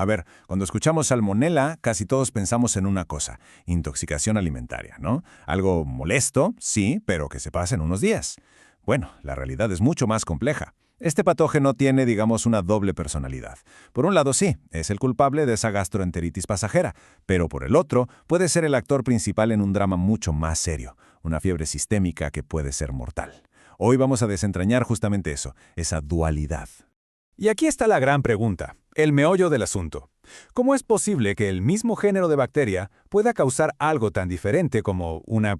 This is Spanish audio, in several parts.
A ver, cuando escuchamos salmonela, casi todos pensamos en una cosa, intoxicación alimentaria, ¿no? Algo molesto, sí, pero que se pasa en unos días. Bueno, la realidad es mucho más compleja. Este patógeno tiene, digamos, una doble personalidad. Por un lado, sí, es el culpable de esa gastroenteritis pasajera, pero por el otro, puede ser el actor principal en un drama mucho más serio, una fiebre sistémica que puede ser mortal. Hoy vamos a desentrañar justamente eso, esa dualidad. Y aquí está la gran pregunta, el meollo del asunto. ¿Cómo es posible que el mismo género de bacteria pueda causar algo tan diferente como una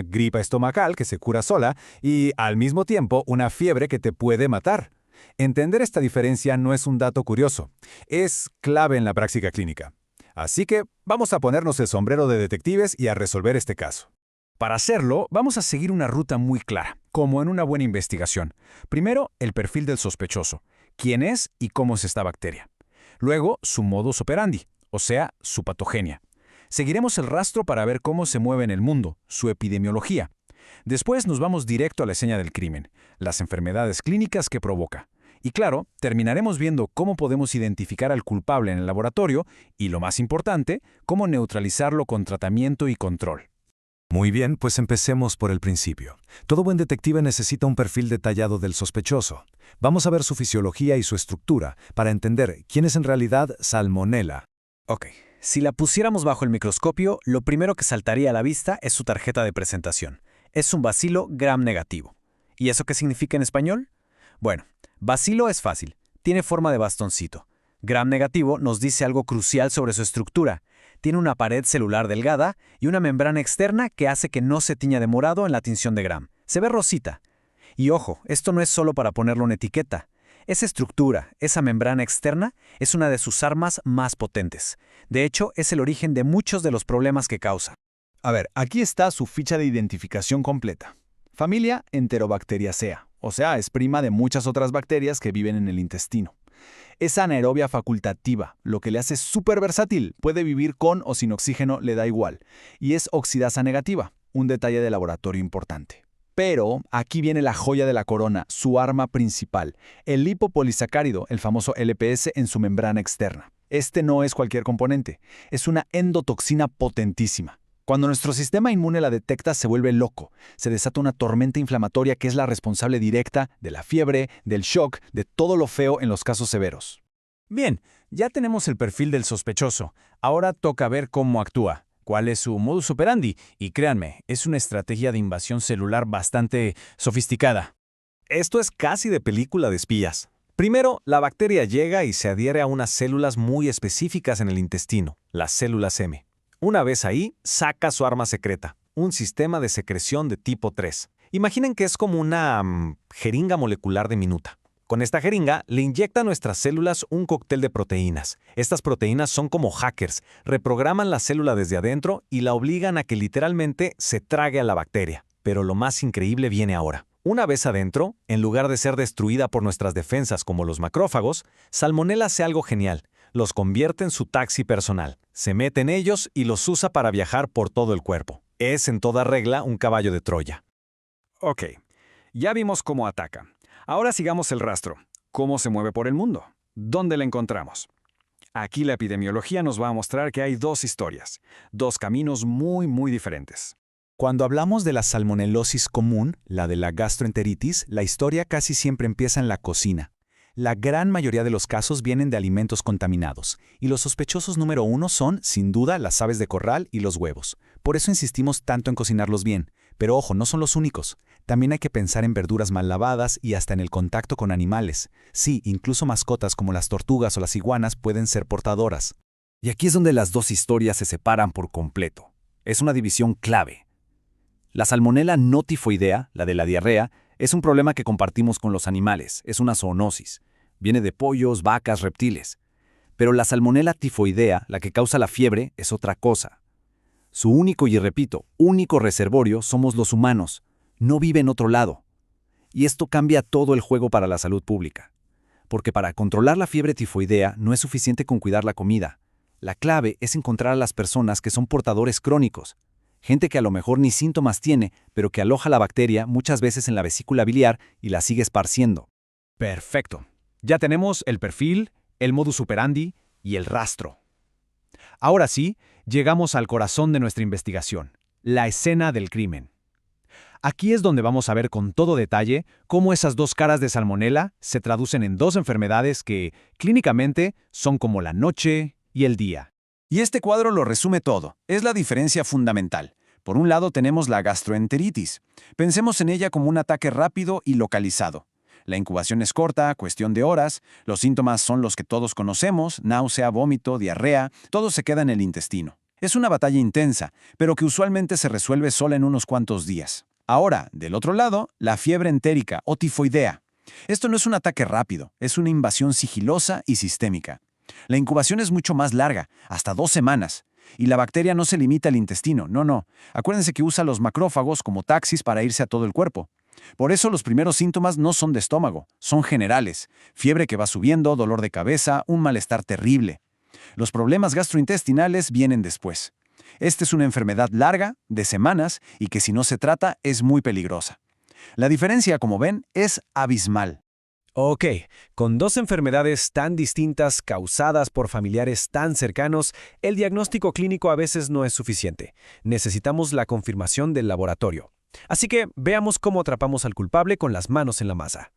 gripa estomacal que se cura sola y, al mismo tiempo, una fiebre que te puede matar? Entender esta diferencia no es un dato curioso, es clave en la práctica clínica. Así que vamos a ponernos el sombrero de detectives y a resolver este caso. Para hacerlo, vamos a seguir una ruta muy clara, como en una buena investigación. Primero, el perfil del sospechoso. ¿Quién es y cómo es esta bacteria? Luego, su modus operandi, o sea, su patogenia. Seguiremos el rastro para ver cómo se mueve en el mundo, su epidemiología. Después nos vamos directo a la escena del crimen, las enfermedades clínicas que provoca. Y claro, terminaremos viendo cómo podemos identificar al culpable en el laboratorio y, lo más importante, cómo neutralizarlo con tratamiento y control. Muy bien, pues empecemos por el principio. Todo buen detective necesita un perfil detallado del sospechoso. Vamos a ver su fisiología y su estructura para entender quién es en realidad Salmonella. Ok, si la pusiéramos bajo el microscopio, lo primero que saltaría a la vista es su tarjeta de presentación. Es un bacilo gram negativo. ¿Y eso qué significa en español? Bueno, bacilo es fácil, tiene forma de bastoncito. Gram negativo nos dice algo crucial sobre su estructura. Tiene una pared celular delgada y una membrana externa que hace que no se tiña de morado en la tinción de Gram. Se ve rosita. Y ojo, esto no es solo para ponerlo en etiqueta. Esa estructura, esa membrana externa, es una de sus armas más potentes. De hecho, es el origen de muchos de los problemas que causa. A ver, aquí está su ficha de identificación completa. Familia Enterobacteriaceae, o sea, es prima de muchas otras bacterias que viven en el intestino. Es anaerobia facultativa, lo que le hace súper versátil. Puede vivir con o sin oxígeno, le da igual. Y es oxidasa negativa, un detalle de laboratorio importante. Pero aquí viene la joya de la corona, su arma principal, el lipopolisacárido, el famoso LPS en su membrana externa. Este no es cualquier componente, es una endotoxina potentísima. Cuando nuestro sistema inmune la detecta, se vuelve loco. Se desata una tormenta inflamatoria que es la responsable directa de la fiebre, del shock, de todo lo feo en los casos severos. Bien, ya tenemos el perfil del sospechoso. Ahora toca ver cómo actúa, cuál es su modus operandi. Y créanme, es una estrategia de invasión celular bastante sofisticada. Esto es casi de película de espías. Primero, la bacteria llega y se adhiere a unas células muy específicas en el intestino, las células M. Una vez ahí, saca su arma secreta, un sistema de secreción de tipo 3. Imaginen que es como una jeringa molecular diminuta. Con esta jeringa le inyecta a nuestras células un cóctel de proteínas. Estas proteínas son como hackers, reprograman la célula desde adentro y la obligan a que literalmente se trague a la bacteria. Pero lo más increíble viene ahora. Una vez adentro, en lugar de ser destruida por nuestras defensas como los macrófagos, Salmonella hace algo genial. Los convierte en su taxi personal. Se mete en ellos y los usa para viajar por todo el cuerpo. Es en toda regla un caballo de Troya. Ok, ya vimos cómo ataca. Ahora sigamos el rastro. ¿Cómo se mueve por el mundo? ¿Dónde la encontramos? Aquí la epidemiología nos va a mostrar que hay dos historias, dos caminos muy diferentes. Cuando hablamos de la salmonelosis común, la de la gastroenteritis, la historia casi siempre empieza en la cocina. La gran mayoría de los casos vienen de alimentos contaminados, y los sospechosos número uno son, sin duda, las aves de corral y los huevos. Por eso insistimos tanto en cocinarlos bien. Pero ojo, no son los únicos. También hay que pensar en verduras mal lavadas y hasta en el contacto con animales. Sí, incluso mascotas como las tortugas o las iguanas pueden ser portadoras. Y aquí es donde las dos historias se separan por completo. Es una división clave. La salmonela no tifoidea, la de la diarrea, es un problema que compartimos con los animales, es una zoonosis. Viene de pollos, vacas, reptiles. Pero la salmonela tifoidea, la que causa la fiebre, es otra cosa. Su único, y repito, único reservorio somos los humanos. No vive en otro lado. Y esto cambia todo el juego para la salud pública. Porque para controlar la fiebre tifoidea no es suficiente con cuidar la comida. La clave es encontrar a las personas que son portadores crónicos. Gente que a lo mejor ni síntomas tiene, pero que aloja la bacteria muchas veces en la vesícula biliar y la sigue esparciendo. Perfecto. Ya tenemos el perfil, el modus operandi, y el rastro. Ahora sí, llegamos al corazón de nuestra investigación, la escena del crimen. Aquí es donde vamos a ver con todo detalle cómo esas dos caras de Salmonella se traducen en dos enfermedades que, clínicamente, son como la noche y el día. Y este cuadro lo resume todo. Es la diferencia fundamental. Por un lado tenemos la gastroenteritis. Pensemos en ella como un ataque rápido y localizado. La incubación es corta, cuestión de horas. Los síntomas son los que todos conocemos: náusea, vómito, diarrea. Todo se queda en el intestino. Es una batalla intensa, pero que usualmente se resuelve sola en unos cuantos días. Ahora, del otro lado, la fiebre entérica o tifoidea. Esto no es un ataque rápido, es una invasión sigilosa y sistémica. La incubación es mucho más larga, hasta 2 semanas. Y la bacteria no se limita al intestino, no. Acuérdense que usa los macrófagos como taxis para irse a todo el cuerpo. Por eso los primeros síntomas no son de estómago, son generales. Fiebre que va subiendo, dolor de cabeza, un malestar terrible. Los problemas gastrointestinales vienen después. Esta es una enfermedad larga, de semanas, y que si no se trata es muy peligrosa. La diferencia, como ven, es abismal. Ok, con dos enfermedades tan distintas causadas por familiares tan cercanos, el diagnóstico clínico a veces no es suficiente. Necesitamos la confirmación del laboratorio. Así que veamos cómo atrapamos al culpable con las manos en la masa.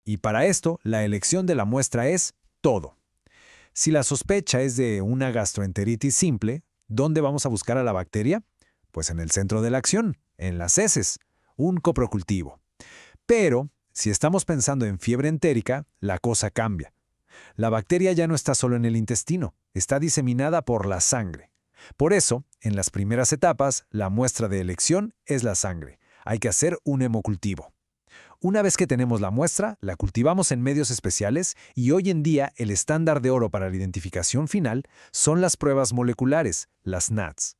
Y para esto, la elección de la muestra es todo. Si la sospecha es de una gastroenteritis simple, ¿dónde vamos a buscar a la bacteria? Pues en el centro de la acción, en las heces, un coprocultivo. Pero, si estamos pensando en fiebre entérica, la cosa cambia. La bacteria ya no está solo en el intestino, está diseminada por la sangre. Por eso, en las primeras etapas, la muestra de elección es la sangre. Hay que hacer un hemocultivo. Una vez que tenemos la muestra, la cultivamos en medios especiales y hoy en día el estándar de oro para la identificación final son las pruebas moleculares, las NATs.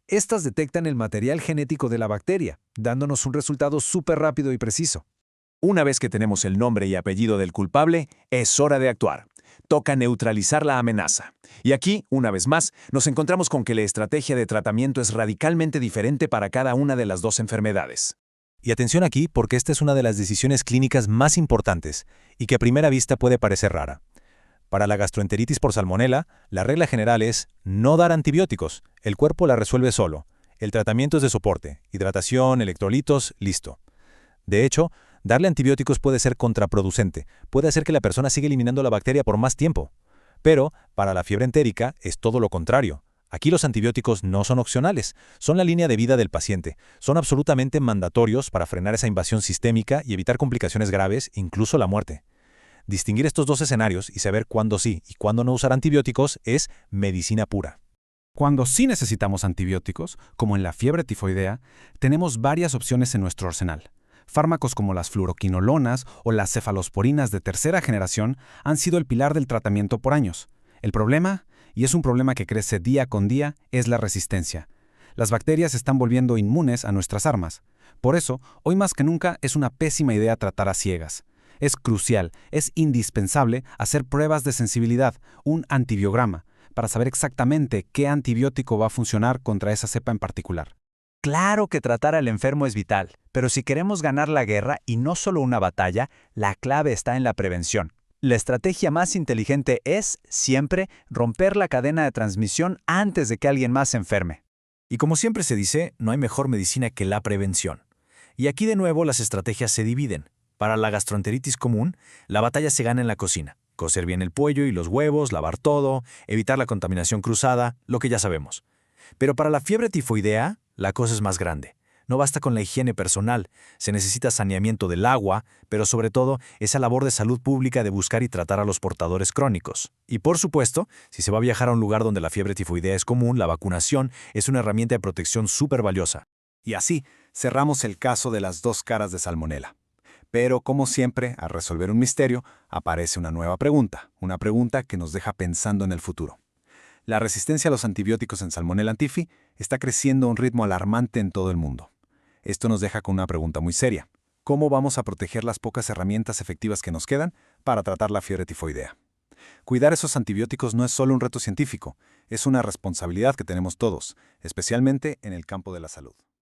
Estas detectan el material genético de la bacteria, dándonos un resultado súper rápido y preciso. Una vez que tenemos el nombre y apellido del culpable, es hora de actuar. Toca neutralizar la amenaza. Y aquí, una vez más, nos encontramos con que la estrategia de tratamiento es radicalmente diferente para cada una de las dos enfermedades. Y atención aquí porque esta es una de las decisiones clínicas más importantes y que a primera vista puede parecer rara. Para la gastroenteritis por salmonela, la regla general es no dar antibióticos. El cuerpo la resuelve solo. El tratamiento es de soporte, hidratación, electrolitos, listo. De hecho, darle antibióticos puede ser contraproducente. Puede hacer que la persona siga eliminando la bacteria por más tiempo. Pero, para la fiebre entérica, es todo lo contrario. Aquí los antibióticos no son opcionales, son la línea de vida del paciente. Son absolutamente mandatorios para frenar esa invasión sistémica y evitar complicaciones graves, incluso la muerte. Distinguir estos dos escenarios y saber cuándo sí y cuándo no usar antibióticos es medicina pura. Cuando sí necesitamos antibióticos, como en la fiebre tifoidea, tenemos varias opciones en nuestro arsenal. Fármacos como las fluoroquinolonas o las cefalosporinas de tercera generación han sido el pilar del tratamiento por años. El problema, y es un problema que crece día con día, es la resistencia. Las bacterias se están volviendo inmunes a nuestras armas. Por eso, hoy más que nunca es una pésima idea tratar a ciegas. Es crucial, es indispensable hacer pruebas de sensibilidad, un antibiograma, para saber exactamente qué antibiótico va a funcionar contra esa cepa en particular. Claro que tratar al enfermo es vital, pero si queremos ganar la guerra y no solo una batalla, la clave está en la prevención. La estrategia más inteligente es, siempre, romper la cadena de transmisión antes de que alguien más se enferme. Y como siempre se dice, no hay mejor medicina que la prevención. Y aquí de nuevo las estrategias se dividen. Para la gastroenteritis común, la batalla se gana en la cocina. Cocer bien el pollo y los huevos, lavar todo, evitar la contaminación cruzada, lo que ya sabemos. Pero para la fiebre tifoidea, la cosa es más grande. No basta con la higiene personal, se necesita saneamiento del agua, pero sobre todo esa labor de salud pública de buscar y tratar a los portadores crónicos. Y por supuesto, si se va a viajar a un lugar donde la fiebre tifoidea es común, la vacunación es una herramienta de protección súper valiosa. Y así, cerramos el caso de las dos caras de Salmonella. Pero, como siempre, al resolver un misterio, aparece una nueva pregunta, una pregunta que nos deja pensando en el futuro. La resistencia a los antibióticos en Salmonella typhi está creciendo a un ritmo alarmante en todo el mundo. Esto nos deja con una pregunta muy seria. ¿Cómo vamos a proteger las pocas herramientas efectivas que nos quedan para tratar la fiebre tifoidea? Cuidar esos antibióticos no es solo un reto científico, es una responsabilidad que tenemos todos, especialmente en el campo de la salud.